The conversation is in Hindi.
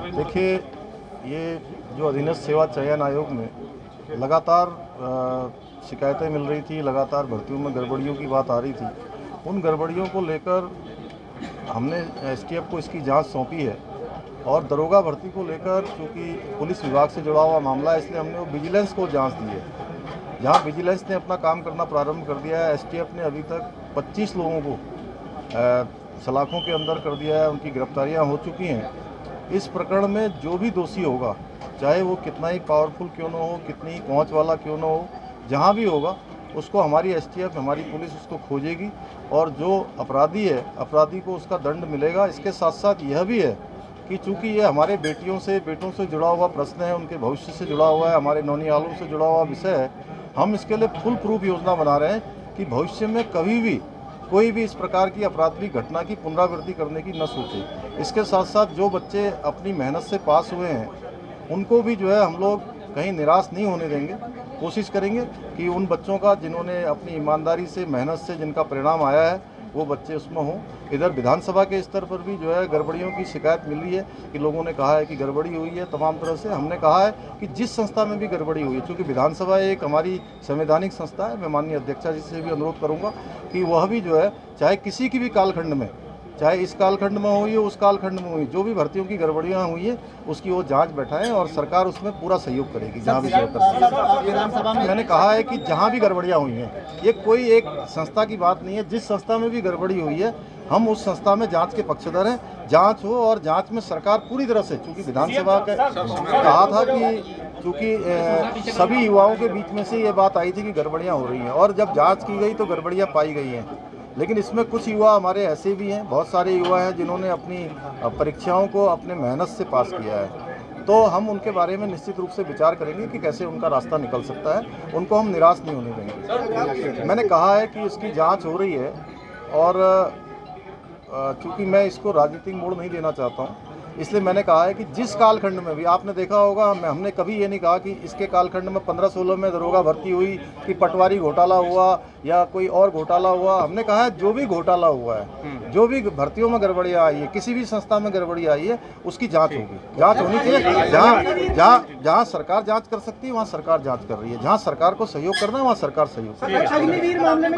देखिए, ये जो अधीनस्थ सेवा चयन आयोग में लगातार शिकायतें मिल रही थी, लगातार भर्तियों में गड़बड़ियों की बात आ रही थी। उन गड़बड़ियों को लेकर हमने एसटीएफ को इसकी जांच सौंपी है और दरोगा भर्ती को लेकर चूँकि पुलिस विभाग से जुड़ा हुआ मामला है, इसलिए हमने वो विजिलेंस को जांच दी है। जहां विजिलेंस ने अपना काम करना प्रारंभ कर दिया है, एसटीएफ ने अभी तक 25 लोगों को सलाखों के अंदर कर दिया है, उनकी गिरफ्तारियां हो चुकी हैं। इस प्रकरण में जो भी दोषी होगा, चाहे वो कितना ही पावरफुल क्यों न हो, कितनी ही पहुंच वाला क्यों न हो, जहां भी होगा उसको हमारी एसटीएफ, हमारी पुलिस उसको खोजेगी और जो अपराधी है, अपराधी को उसका दंड मिलेगा। इसके साथ साथ यह भी है कि चूँकि ये हमारे बेटों से जुड़ा हुआ प्रश्न है, उनके भविष्य से जुड़ा हुआ है, हमारे नौनिहालों से जुड़ा हुआ विषय है, हम इसके लिए फुल प्रूफ योजना बना रहे हैं कि भविष्य में कभी भी कोई भी इस प्रकार की आपराधिक घटना की पुनरावृत्ति करने की न सोचे। इसके साथ साथ जो बच्चे अपनी मेहनत से पास हुए हैं, उनको भी जो है हम लोग कहीं निराश नहीं होने देंगे। कोशिश करेंगे कि उन बच्चों का जिन्होंने अपनी ईमानदारी से, मेहनत से जिनका परिणाम आया है, वो बच्चे उसमें हों। इधर विधानसभा के स्तर पर भी जो है गड़बड़ियों की शिकायत मिल रही है कि लोगों ने कहा है कि गड़बड़ी हुई है तमाम तरह से। हमने कहा है कि जिस संस्था में भी गड़बड़ी हुई है, चूँकि विधानसभा एक हमारी संवैधानिक संस्था है, मैं माननीय अध्यक्षा जी से भी अनुरोध करूँगा कि वह भी जो है, चाहे किसी की भी कालखंड में, चाहे इस कालखंड में हुई हो, उस कालखंड में हुई, जो भी भर्तियों की गड़बड़ियाँ हुई हैं उसकी वो जांच बैठाएं और सरकार उसमें पूरा सहयोग करेगी जहाँ भी विधानसभा में। मैंने कहा है कि जहाँ भी गड़बड़ियाँ हुई हैं, ये कोई एक संस्था की बात नहीं है, जिस संस्था में भी गड़बड़ी हुई है हम उस संस्था में जांच के पक्षधर हैं। जांच हो और जांच में सरकार पूरी तरह से, चूँकि विधानसभा का कहा था कि चूँकि सभी युवाओं के बीच में से ये बात आई थी कि गड़बड़ियाँ हो रही हैं और जब जाँच की गई तो गड़बड़ियाँ पाई गई हैं। लेकिन इसमें कुछ युवा हमारे ऐसे भी हैं, बहुत सारे युवा हैं जिन्होंने अपनी परीक्षाओं को अपने मेहनत से पास किया है, तो हम उनके बारे में निश्चित रूप से विचार करेंगे कि कैसे उनका रास्ता निकल सकता है। उनको हम निराश नहीं होने देंगे। मैंने कहा है कि इसकी जांच हो रही है और चूँकि मैं इसको राजनीतिक मोड़ नहीं देना चाहता हूँ, इसलिए मैंने कहा है कि जिस कालखंड में भी, आपने देखा होगा, हमने कभी ये नहीं कहा कि इसके कालखंड में 15-16 में दरोगा भर्ती हुई कि पटवारी घोटाला हुआ या कोई और घोटाला हुआ। हमने कहा है जो भी घोटाला हुआ है, जो भी भर्तियों में गड़बड़ियाँ आई है, किसी भी संस्था में गड़बड़ी आई है, उसकी जांच होगी। जांच होनी चाहिए। जहाँ सरकार जाँच कर सकती है वहाँ सरकार जाँच कर रही है, जहाँ सरकार को सहयोग करना है वहाँ सरकार सहयोग कर रही है।